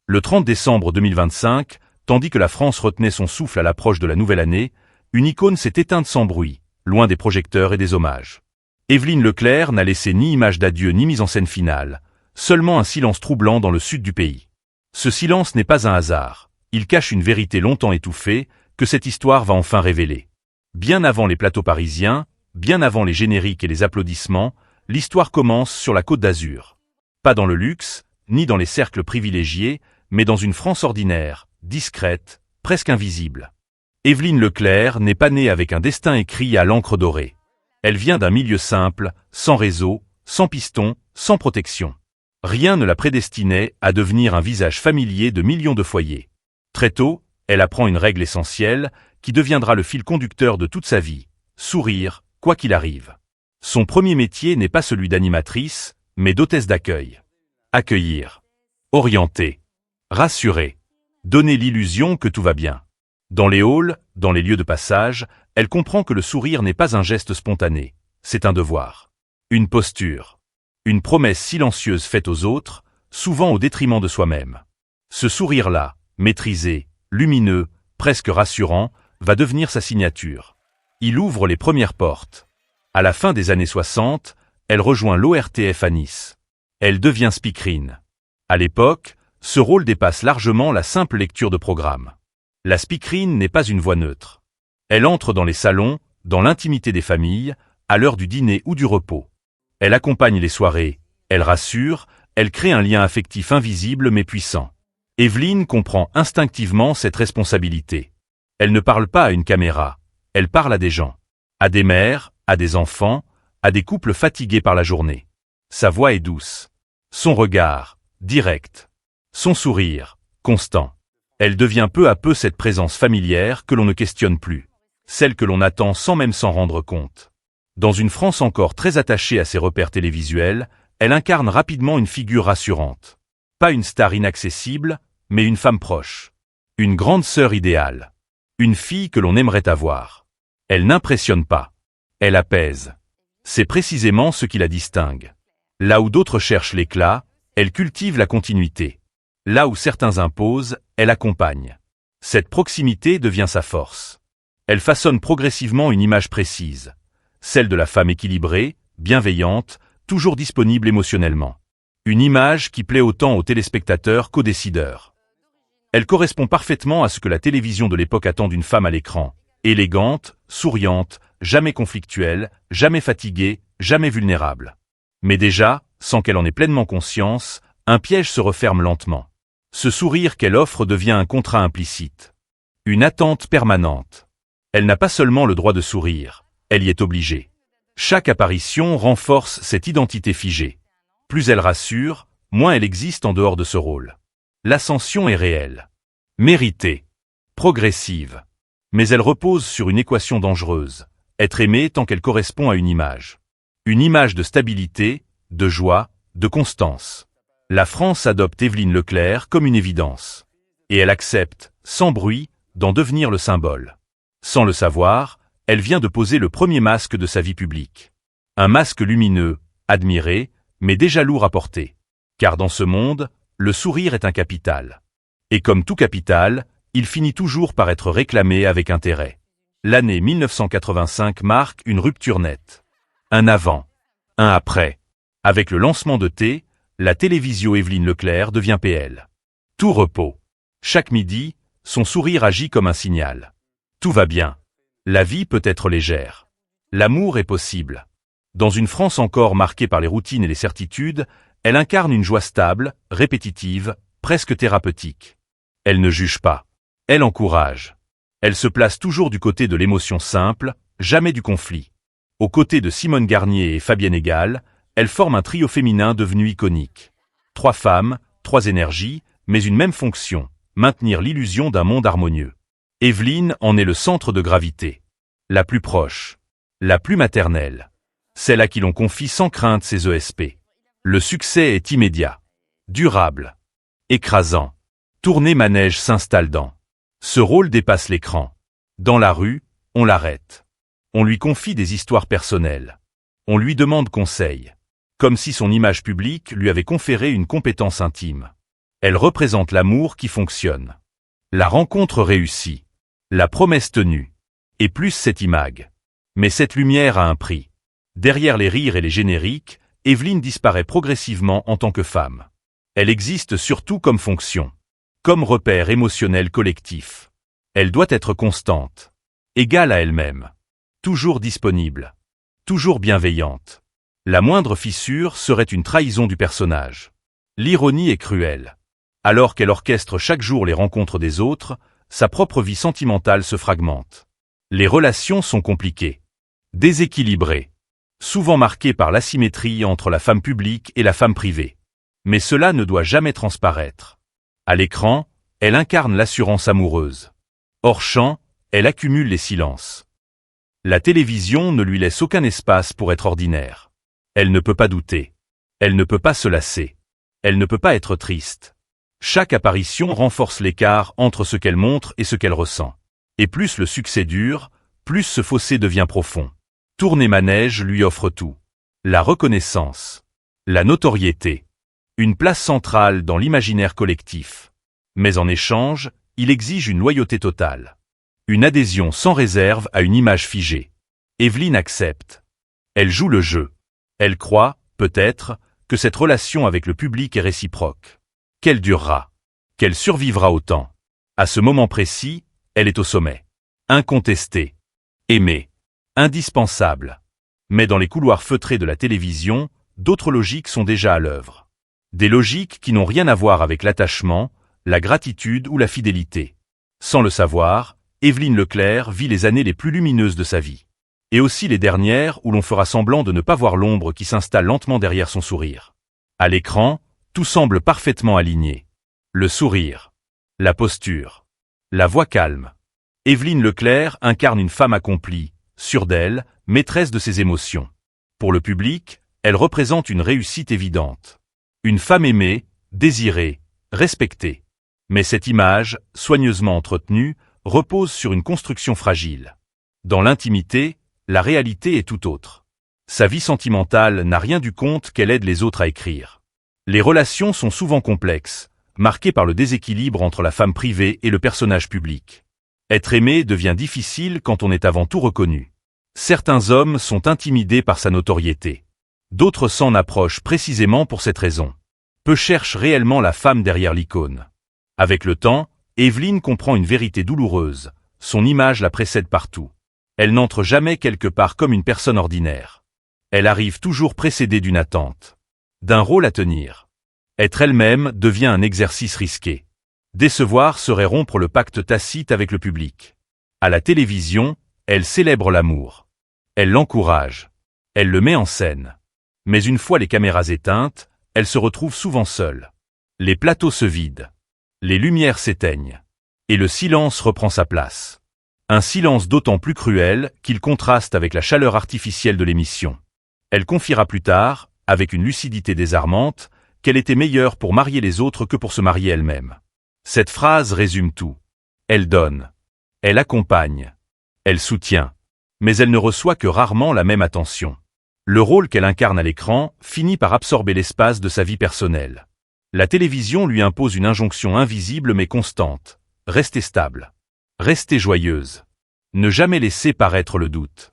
Le 30 décembre 2025, tandis que la France retenait son souffle à l'approche de la nouvelle année, une icône s'est éteinte sans bruit, loin des projecteurs et des hommages. Évelyne Leclerc n'a laissé ni image d'adieu ni mise en scène finale, seulement un silence troublant dans le sud du pays. Ce silence n'est pas un hasard, il cache une vérité longtemps étouffée, que cette histoire va enfin révéler. Bien avant les plateaux parisiens, bien avant les génériques et les applaudissements, l'histoire commence sur la Côte d'Azur. Pas dans le luxe, ni dans les cercles privilégiés, mais dans une France ordinaire, discrète, presque invisible. Évelyne Leclerc n'est pas née avec un destin écrit à l'encre dorée. Elle vient d'un milieu simple, sans réseau, sans piston, sans protection. Rien ne la prédestinait à devenir un visage familier de millions de foyers. Très tôt, elle apprend une règle essentielle qui deviendra le fil conducteur de toute sa vie, sourire, quoi qu'il arrive. Son premier métier n'est pas celui d'animatrice, mais d'hôtesse d'accueil. Accueillir. Orienter. Rassurer. Donner l'illusion que tout va bien. Dans les halls, dans les lieux de passage, elle comprend que le sourire n'est pas un geste spontané, c'est un devoir. Une posture. Une promesse silencieuse faite aux autres, souvent au détriment de soi-même. Ce sourire-là, maîtrisé, lumineux, presque rassurant, va devenir sa signature. Il ouvre les premières portes. À la fin des années 60, elle rejoint l'ORTF à Nice. Elle devient speakerine. À l'époque, ce rôle dépasse largement la simple lecture de programme. La speakerine n'est pas une voix neutre. Elle entre dans les salons, dans l'intimité des familles, à l'heure du dîner ou du repos. Elle accompagne les soirées, elle rassure, elle crée un lien affectif invisible mais puissant. Évelyne comprend instinctivement cette responsabilité. Elle ne parle pas à une caméra, elle parle à des gens. À des mères, à des enfants, à des couples fatigués par la journée. Sa voix est douce. Son regard, direct. Son sourire, constant. Elle devient peu à peu cette présence familière que l'on ne questionne plus. Celle que l'on attend sans même s'en rendre compte. Dans une France encore très attachée à ses repères télévisuels, elle incarne rapidement une figure rassurante. Pas une star inaccessible, mais une femme proche. Une grande sœur idéale. Une fille que l'on aimerait avoir. Elle n'impressionne pas. Elle apaise. C'est précisément ce qui la distingue. Là où d'autres cherchent l'éclat, elle cultive la continuité. Là où certains imposent, elle accompagne. Cette proximité devient sa force. Elle façonne progressivement une image précise. Celle de la femme équilibrée, bienveillante, toujours disponible émotionnellement. Une image qui plaît autant aux téléspectateurs qu'aux décideurs. Elle correspond parfaitement à ce que la télévision de l'époque attend d'une femme à l'écran. Élégante, souriante, jamais conflictuelle, jamais fatiguée, jamais vulnérable. Mais déjà, sans qu'elle en ait pleinement conscience, un piège se referme lentement. Ce sourire qu'elle offre devient un contrat implicite. Une attente permanente. Elle n'a pas seulement le droit de sourire, elle y est obligée. Chaque apparition renforce cette identité figée. Plus elle rassure, moins elle existe en dehors de ce rôle. L'ascension est réelle. Méritée. Progressive. Mais elle repose sur une équation dangereuse. Être aimée tant qu'elle correspond à une image. Une image de stabilité, de joie, de constance. La France adopte Évelyne Leclerc comme une évidence. Et elle accepte, sans bruit, d'en devenir le symbole. Sans le savoir, elle vient de poser le premier masque de sa vie publique. Un masque lumineux, admiré, mais déjà lourd à porter. Car dans ce monde, le sourire est un capital. Et comme tout capital, il finit toujours par être réclamé avec intérêt. L'année 1985 marque une rupture nette. Un avant, un après. Avec le lancement de T, la télévision Évelyne Leclerc devient PL. Tout repos. Chaque midi, son sourire agit comme un signal. Tout va bien. La vie peut être légère. L'amour est possible. Dans une France encore marquée par les routines et les certitudes, elle incarne une joie stable, répétitive, presque thérapeutique. Elle ne juge pas. Elle encourage. Elle se place toujours du côté de l'émotion simple, jamais du conflit. Aux côtés de Simone Garnier et Fabienne Egal, elle forme un trio féminin devenu iconique. 3 femmes, 3 énergies, mais une même fonction, maintenir l'illusion d'un monde harmonieux. Évelyne en est le centre de gravité. La plus proche. La plus maternelle. Celle à qui l'on confie sans crainte ses ESP. Le succès est immédiat. Durable. Écrasant. Tourner manège s'installe dans. Ce rôle dépasse l'écran. Dans la rue, on l'arrête. On lui confie des histoires personnelles. On lui demande conseil. Comme si son image publique lui avait conféré une compétence intime. Elle représente l'amour qui fonctionne. La rencontre réussie. La promesse tenue. Et plus cette image. Mais cette lumière a un prix. Derrière les rires et les génériques, Evelyne disparaît progressivement en tant que femme. Elle existe surtout comme fonction. Comme repère émotionnel collectif. Elle doit être constante. Égale à elle-même. Toujours disponible. Toujours bienveillante. La moindre fissure serait une trahison du personnage. L'ironie est cruelle. Alors qu'elle orchestre chaque jour les rencontres des autres, sa propre vie sentimentale se fragmente. Les relations sont compliquées. Déséquilibrées. Souvent marquées par l'asymétrie entre la femme publique et la femme privée. Mais cela ne doit jamais transparaître. À l'écran, elle incarne l'assurance amoureuse. Hors champ, elle accumule les silences. La télévision ne lui laisse aucun espace pour être ordinaire. Elle ne peut pas douter. Elle ne peut pas se lasser. Elle ne peut pas être triste. Chaque apparition renforce l'écart entre ce qu'elle montre et ce qu'elle ressent. Et plus le succès dure, plus ce fossé devient profond. Tourner manège lui offre tout. La reconnaissance. La notoriété. Une place centrale dans l'imaginaire collectif. Mais en échange, il exige une loyauté totale. Une adhésion sans réserve à une image figée. Evelyne accepte. Elle joue le jeu. Elle croit, peut-être, que cette relation avec le public est réciproque. Qu'elle durera. Qu'elle survivra au temps. À ce moment précis, elle est au sommet. Incontestée. Aimée. Indispensable. Mais dans les couloirs feutrés de la télévision, d'autres logiques sont déjà à l'œuvre. Des logiques qui n'ont rien à voir avec l'attachement, la gratitude ou la fidélité. Sans le savoir, Evelyne Leclerc vit les années les plus lumineuses de sa vie. Et aussi les dernières où l'on fera semblant de ne pas voir l'ombre qui s'installe lentement derrière son sourire. À l'écran, tout semble parfaitement aligné. Le sourire. La posture. La voix calme. Evelyne Leclerc incarne une femme accomplie, sûre d'elle, maîtresse de ses émotions. Pour le public, elle représente une réussite évidente. Une femme aimée, désirée, respectée. Mais cette image, soigneusement entretenue, repose sur une construction fragile. Dans l'intimité, la réalité est tout autre. Sa vie sentimentale n'a rien du conte qu'elle aide les autres à écrire. Les relations sont souvent complexes, marquées par le déséquilibre entre la femme privée et le personnage public. Être aimé devient difficile quand on est avant tout reconnu. Certains hommes sont intimidés par sa notoriété. D'autres s'en approchent précisément pour cette raison. Peu cherchent réellement la femme derrière l'icône. Avec le temps, Evelyne comprend une vérité douloureuse. Son image la précède partout. Elle n'entre jamais quelque part comme une personne ordinaire. Elle arrive toujours précédée d'une attente. D'un rôle à tenir. Être elle-même devient un exercice risqué. Décevoir serait rompre le pacte tacite avec le public. À la télévision, elle célèbre l'amour. Elle l'encourage. Elle le met en scène. Mais une fois les caméras éteintes, elle se retrouve souvent seule. Les plateaux se vident. Les lumières s'éteignent. Et le silence reprend sa place. Un silence d'autant plus cruel qu'il contraste avec la chaleur artificielle de l'émission. Elle confiera plus tard, avec une lucidité désarmante, qu'elle était meilleure pour marier les autres que pour se marier elle-même. Cette phrase résume tout. Elle donne. Elle accompagne. Elle soutient. Mais elle ne reçoit que rarement la même attention. Le rôle qu'elle incarne à l'écran finit par absorber l'espace de sa vie personnelle. La télévision lui impose une injonction invisible mais constante. Restez stable. Restez joyeuse. Ne jamais laisser paraître le doute.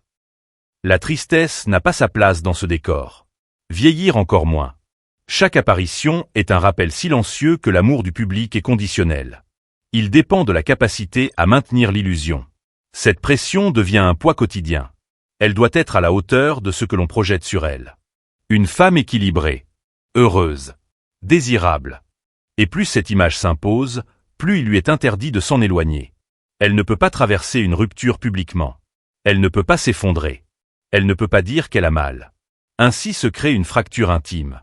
La tristesse n'a pas sa place dans ce décor. Vieillir encore moins. Chaque apparition est un rappel silencieux que l'amour du public est conditionnel. Il dépend de la capacité à maintenir l'illusion. Cette pression devient un poids quotidien. Elle doit être à la hauteur de ce que l'on projette sur elle. Une femme équilibrée, heureuse, désirable. Et plus cette image s'impose, plus il lui est interdit de s'en éloigner. Elle ne peut pas traverser une rupture publiquement. Elle ne peut pas s'effondrer. Elle ne peut pas dire qu'elle a mal. Ainsi se crée une fracture intime.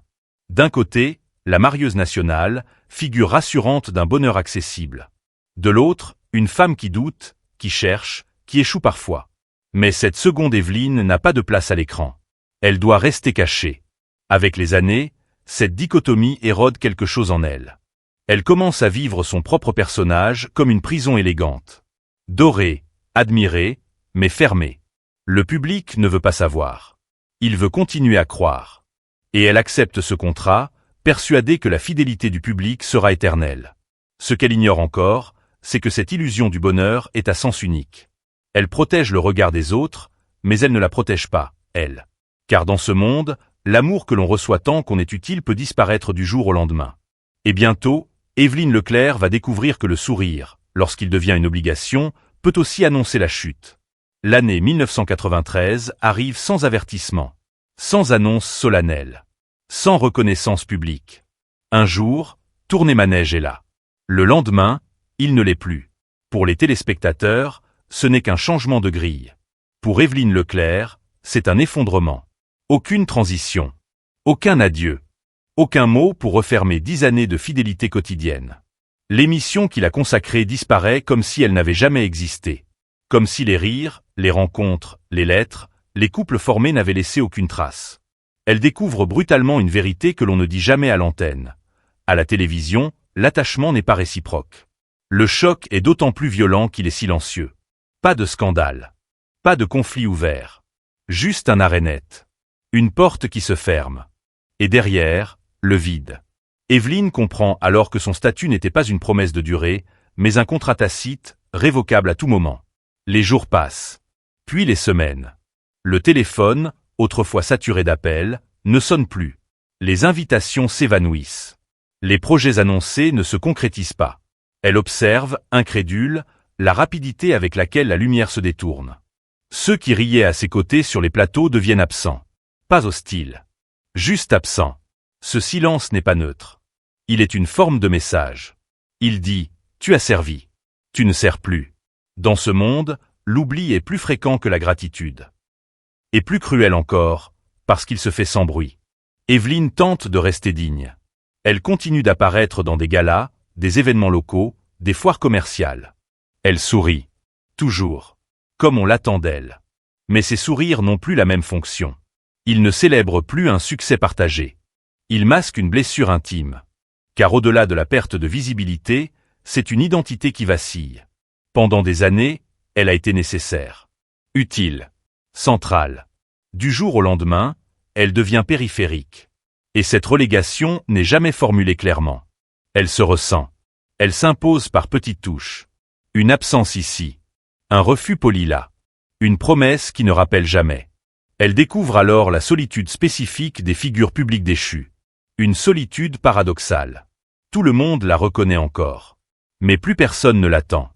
D'un côté, la marieuse nationale, figure rassurante d'un bonheur accessible. De l'autre, une femme qui doute, qui cherche, qui échoue parfois. Mais cette seconde Evelyne n'a pas de place à l'écran. Elle doit rester cachée. Avec les années, cette dichotomie érode quelque chose en elle. Elle commence à vivre son propre personnage comme une prison élégante. Dorée, admirée, mais fermée. Le public ne veut pas savoir. Il veut continuer à croire. Et elle accepte ce contrat, persuadée que la fidélité du public sera éternelle. Ce qu'elle ignore encore, c'est que cette illusion du bonheur est à sens unique. Elle protège le regard des autres, mais elle ne la protège pas, elle. Car dans ce monde, l'amour que l'on reçoit tant qu'on est utile peut disparaître du jour au lendemain. Et bientôt, Évelyne Leclerc va découvrir que le sourire, lorsqu'il devient une obligation, peut aussi annoncer la chute. L'année 1993 arrive sans avertissement, sans annonce solennelle, sans reconnaissance publique. Un jour, Tournez Manège est là. Le lendemain, il ne l'est plus. Pour les téléspectateurs, ce n'est qu'un changement de grille. Pour Évelyne Leclerc, c'est un effondrement. Aucune transition. Aucun adieu. Aucun mot pour refermer 10 années de fidélité quotidienne. L'émission qu'il a consacrée disparaît comme si elle n'avait jamais existé. Comme si les rires, les rencontres, les lettres, les couples formés n'avaient laissé aucune trace. Elle découvre brutalement une vérité que l'on ne dit jamais à l'antenne. À la télévision, l'attachement n'est pas réciproque. Le choc est d'autant plus violent qu'il est silencieux. Pas de scandale. Pas de conflit ouvert. Juste un arrêt net. Une porte qui se ferme. Et derrière, le vide. Évelyne comprend alors que son statut n'était pas une promesse de durée, mais un contrat tacite, révocable à tout moment. Les jours passent. Puis les semaines. Le téléphone, autrefois saturé d'appels, ne sonne plus. Les invitations s'évanouissent. Les projets annoncés ne se concrétisent pas. Elle observe, incrédule, la rapidité avec laquelle la lumière se détourne. Ceux qui riaient à ses côtés sur les plateaux deviennent absents. Pas hostiles. Juste absents. Ce silence n'est pas neutre. Il est une forme de message. Il dit « Tu as servi. Tu ne sers plus ». Dans ce monde, l'oubli est plus fréquent que la gratitude. Et plus cruel encore, parce qu'il se fait sans bruit. Évelyne tente de rester digne. Elle continue d'apparaître dans des galas, des événements locaux, des foires commerciales. Elle sourit. Toujours. Comme on l'attend d'elle. Mais ses sourires n'ont plus la même fonction. Ils ne célèbrent plus un succès partagé. Ils masquent une blessure intime. Car au-delà de la perte de visibilité, c'est une identité qui vacille. Pendant des années, elle a été nécessaire. Utile. Centrale. Du jour au lendemain, elle devient périphérique. Et cette relégation n'est jamais formulée clairement. Elle se ressent. Elle s'impose par petites touches. Une absence ici. Un refus poli là. Une promesse qui ne rappelle jamais. Elle découvre alors la solitude spécifique des figures publiques déchues. Une solitude paradoxale. Tout le monde la reconnaît encore. Mais plus personne ne l'attend.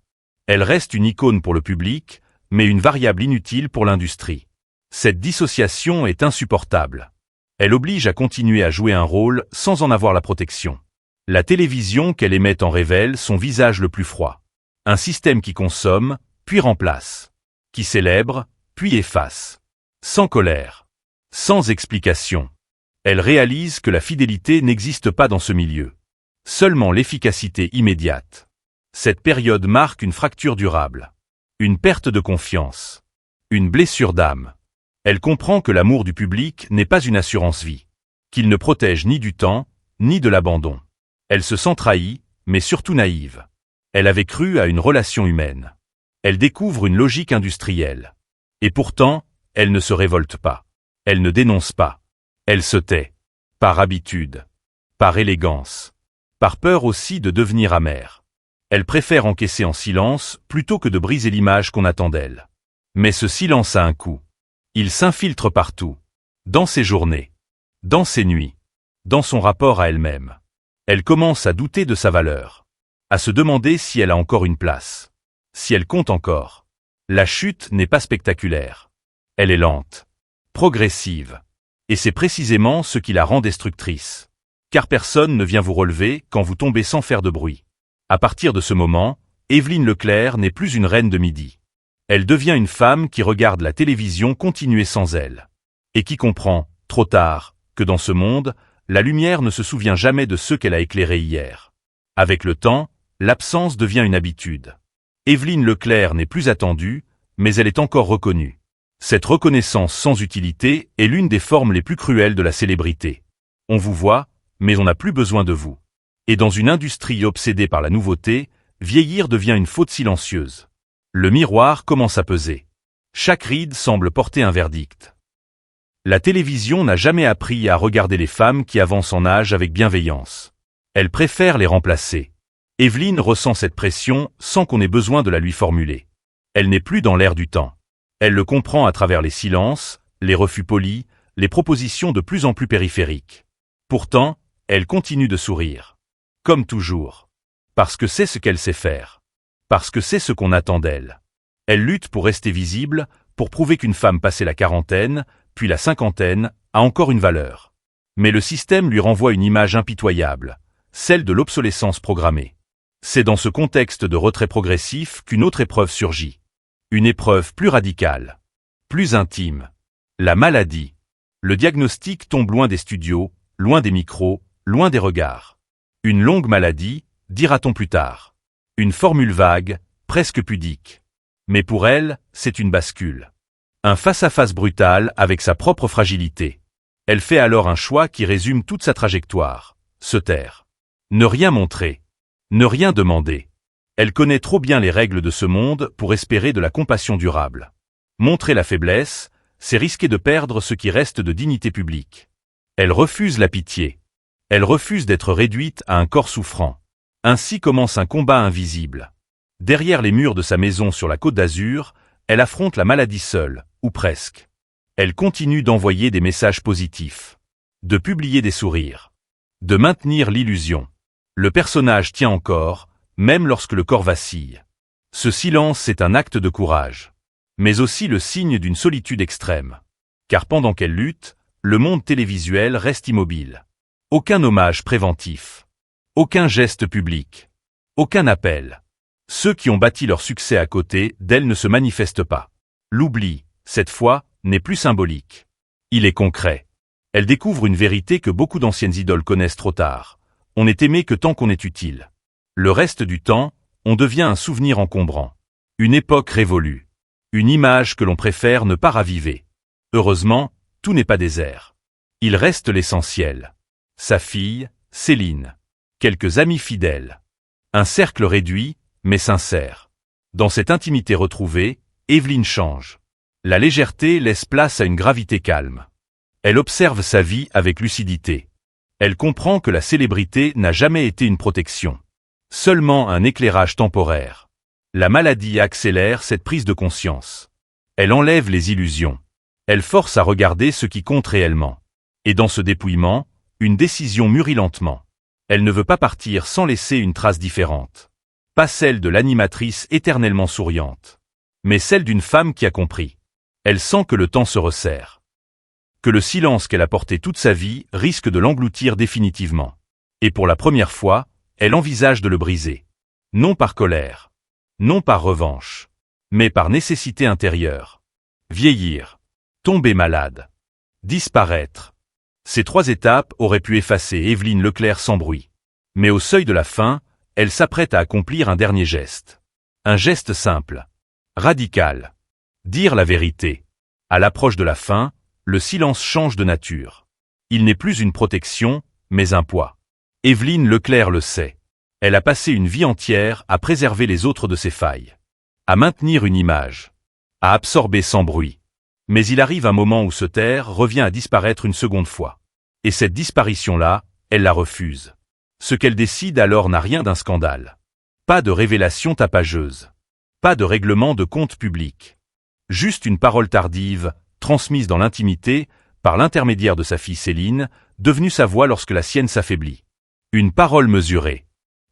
Elle reste une icône pour le public, mais une variable inutile pour l'industrie. Cette dissociation est insupportable. Elle oblige à continuer à jouer un rôle sans en avoir la protection. La télévision qu'elle émet en révèle son visage le plus froid. Un système qui consomme, puis remplace. Qui célèbre, puis efface. Sans colère. Sans explication. Elle réalise que la fidélité n'existe pas dans ce milieu. Seulement l'efficacité immédiate. Cette période marque une fracture durable. Une perte de confiance. Une blessure d'âme. Elle comprend que l'amour du public n'est pas une assurance-vie. Qu'il ne protège ni du temps, ni de l'abandon. Elle se sent trahie, mais surtout naïve. Elle avait cru à une relation humaine. Elle découvre une logique industrielle. Et pourtant, elle ne se révolte pas. Elle ne dénonce pas. Elle se tait. Par habitude. Par élégance. Par peur aussi de devenir amère. Elle préfère encaisser en silence plutôt que de briser l'image qu'on attend d'elle. Mais ce silence a un coût. Il s'infiltre partout. Dans ses journées. Dans ses nuits. Dans son rapport à elle-même. Elle commence à douter de sa valeur. À se demander si elle a encore une place. Si elle compte encore. La chute n'est pas spectaculaire. Elle est lente. Progressive. Et c'est précisément ce qui la rend destructrice. Car personne ne vient vous relever quand vous tombez sans faire de bruit. À partir de ce moment, Évelyne Leclerc n'est plus une reine de midi. Elle devient une femme qui regarde la télévision continuer sans elle. Et qui comprend, trop tard, que dans ce monde, la lumière ne se souvient jamais de ceux qu'elle a éclairés hier. Avec le temps, l'absence devient une habitude. Évelyne Leclerc n'est plus attendue, mais elle est encore reconnue. Cette reconnaissance sans utilité est l'une des formes les plus cruelles de la célébrité. On vous voit, mais on n'a plus besoin de vous. Et dans une industrie obsédée par la nouveauté, vieillir devient une faute silencieuse. Le miroir commence à peser. Chaque ride semble porter un verdict. La télévision n'a jamais appris à regarder les femmes qui avancent en âge avec bienveillance. Elle préfère les remplacer. Evelyne ressent cette pression sans qu'on ait besoin de la lui formuler. Elle n'est plus dans l'air du temps. Elle le comprend à travers les silences, les refus polis, les propositions de plus en plus périphériques. Pourtant, elle continue de sourire. Comme toujours. Parce que c'est ce qu'elle sait faire. Parce que c'est ce qu'on attend d'elle. Elle lutte pour rester visible, pour prouver qu'une femme passée la quarantaine, puis la cinquantaine, a encore une valeur. Mais le système lui renvoie une image impitoyable, celle de l'obsolescence programmée. C'est dans ce contexte de retrait progressif qu'une autre épreuve surgit. Une épreuve plus radicale, plus intime. La maladie. Le diagnostic tombe loin des studios, loin des micros, loin des regards. Une longue maladie, dira-t-on plus tard. Une formule vague, presque pudique. Mais pour elle, c'est une bascule. Un face-à-face brutal avec sa propre fragilité. Elle fait alors un choix qui résume toute sa trajectoire. Se taire. Ne rien montrer. Ne rien demander. Elle connaît trop bien les règles de ce monde pour espérer de la compassion durable. Montrer la faiblesse, c'est risquer de perdre ce qui reste de dignité publique. Elle refuse la pitié. Elle refuse d'être réduite à un corps souffrant. Ainsi commence un combat invisible. Derrière les murs de sa maison sur la Côte d'Azur, elle affronte la maladie seule, ou presque. Elle continue d'envoyer des messages positifs, de publier des sourires, de maintenir l'illusion. Le personnage tient encore, même lorsque le corps vacille. Ce silence, c'est un acte de courage, mais aussi le signe d'une solitude extrême. Car pendant qu'elle lutte, le monde télévisuel reste immobile. Aucun hommage préventif. Aucun geste public. Aucun appel. Ceux qui ont bâti leur succès à côté d'elle ne se manifestent pas. L'oubli, cette fois, n'est plus symbolique. Il est concret. Elle découvre une vérité que beaucoup d'anciennes idoles connaissent trop tard. On n'est aimé que tant qu'on est utile. Le reste du temps, on devient un souvenir encombrant. Une époque révolue. Une image que l'on préfère ne pas raviver. Heureusement, tout n'est pas désert. Il reste l'essentiel. Sa fille, Céline. Quelques amis fidèles. Un cercle réduit, mais sincère. Dans cette intimité retrouvée, Evelyne change. La légèreté laisse place à une gravité calme. Elle observe sa vie avec lucidité. Elle comprend que la célébrité n'a jamais été une protection. Seulement un éclairage temporaire. La maladie accélère cette prise de conscience. Elle enlève les illusions. Elle force à regarder ce qui compte réellement. Et dans ce dépouillement, une décision mûrit lentement. Elle ne veut pas partir sans laisser une trace différente. Pas celle de l'animatrice éternellement souriante, mais celle d'une femme qui a compris. Elle sent que le temps se resserre. Que le silence qu'elle a porté toute sa vie risque de l'engloutir définitivement. Et pour la première fois, elle envisage de le briser. Non par colère. Non par revanche. Mais par nécessité intérieure. Vieillir. Tomber malade. Disparaître. Ces 3 étapes auraient pu effacer Evelyne Leclerc sans bruit. Mais au seuil de la fin, elle s'apprête à accomplir un dernier geste. Un geste simple. Radical. Dire la vérité. À l'approche de la fin, le silence change de nature. Il n'est plus une protection, mais un poids. Evelyne Leclerc le sait. Elle a passé une vie entière à préserver les autres de ses failles. À maintenir une image. À absorber sans bruit. Mais il arrive un moment où se taire revient à disparaître une seconde fois. Et cette disparition-là, elle la refuse. Ce qu'elle décide alors n'a rien d'un scandale. Pas de révélation tapageuse. Pas de règlement de compte public. Juste une parole tardive, transmise dans l'intimité, par l'intermédiaire de sa fille Céline, devenue sa voix lorsque la sienne s'affaiblit. Une parole mesurée.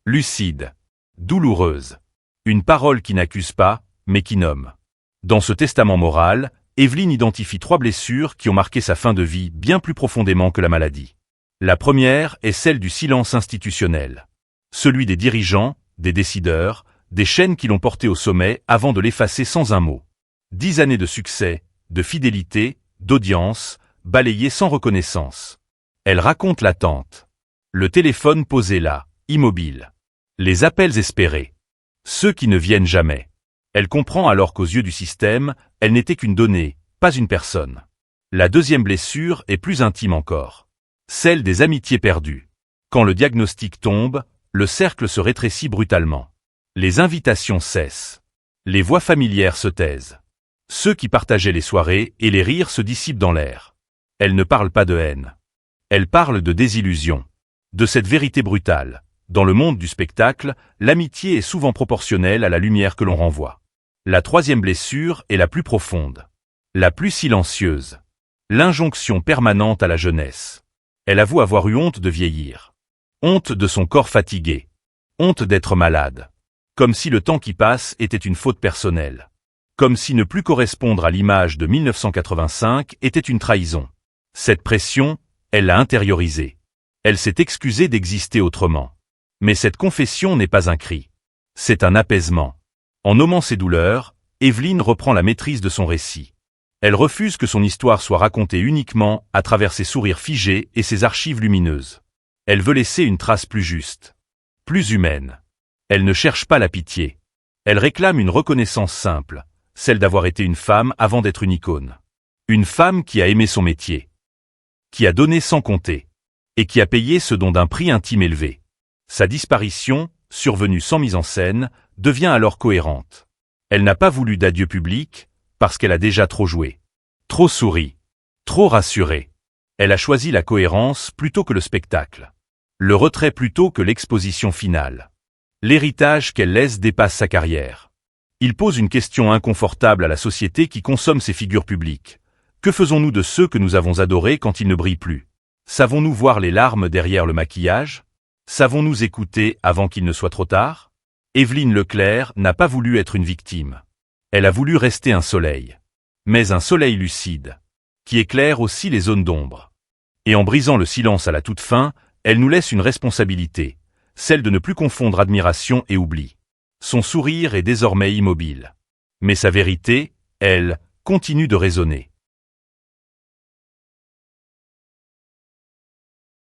Lucide. Douloureuse. Une parole qui n'accuse pas, mais qui nomme. Dans ce testament moral, Evelyne identifie 3 blessures qui ont marqué sa fin de vie bien plus profondément que la maladie. La première est celle du silence institutionnel. Celui des dirigeants, des décideurs, des chaînes qui l'ont porté au sommet avant de l'effacer sans un mot. 10 années de succès, de fidélité, d'audience, balayées sans reconnaissance. Elle raconte l'attente. Le téléphone posé là, immobile. Les appels espérés. Ceux qui ne viennent jamais. Elle comprend alors qu'aux yeux du système, elle n'était qu'une donnée, pas une personne. La deuxième blessure est plus intime encore. Celle des amitiés perdues. Quand le diagnostic tombe, le cercle se rétrécit brutalement. Les invitations cessent. Les voix familières se taisent. Ceux qui partageaient les soirées et les rires se dissipent dans l'air. Elle ne parle pas de haine. Elle parle de désillusion. De cette vérité brutale. Dans le monde du spectacle, l'amitié est souvent proportionnelle à la lumière que l'on renvoie. La troisième blessure est la plus profonde. La plus silencieuse. L'injonction permanente à la jeunesse. Elle avoue avoir eu honte de vieillir. Honte de son corps fatigué. Honte d'être malade. Comme si le temps qui passe était une faute personnelle. Comme si ne plus correspondre à l'image de 1985 était une trahison. Cette pression, elle l'a intériorisée. Elle s'est excusée d'exister autrement. Mais cette confession n'est pas un cri. C'est un apaisement. En nommant ses douleurs, Evelyne reprend la maîtrise de son récit. Elle refuse que son histoire soit racontée uniquement à travers ses sourires figés et ses archives lumineuses. Elle veut laisser une trace plus juste, plus humaine. Elle ne cherche pas la pitié. Elle réclame une reconnaissance simple, celle d'avoir été une femme avant d'être une icône. Une femme qui a aimé son métier, qui a donné sans compter, et qui a payé ce don d'un prix intime élevé. Sa disparition, survenue sans mise en scène, devient alors cohérente. Elle n'a pas voulu d'adieu public, parce qu'elle a déjà trop joué, trop souri, trop rassuré. Elle a choisi la cohérence plutôt que le spectacle. Le retrait plutôt que l'exposition finale. L'héritage qu'elle laisse dépasse sa carrière. Il pose une question inconfortable à la société qui consomme ses figures publiques. Que faisons-nous de ceux que nous avons adorés quand ils ne brillent plus? Savons-nous voir les larmes derrière le maquillage? Savons-nous écouter avant qu'il ne soit trop tard? Evelyne Leclerc n'a pas voulu être une victime. Elle a voulu rester un soleil. Mais un soleil lucide, qui éclaire aussi les zones d'ombre. Et en brisant le silence à la toute fin, elle nous laisse une responsabilité, celle de ne plus confondre admiration et oubli. Son sourire est désormais immobile. Mais sa vérité, elle, continue de résonner.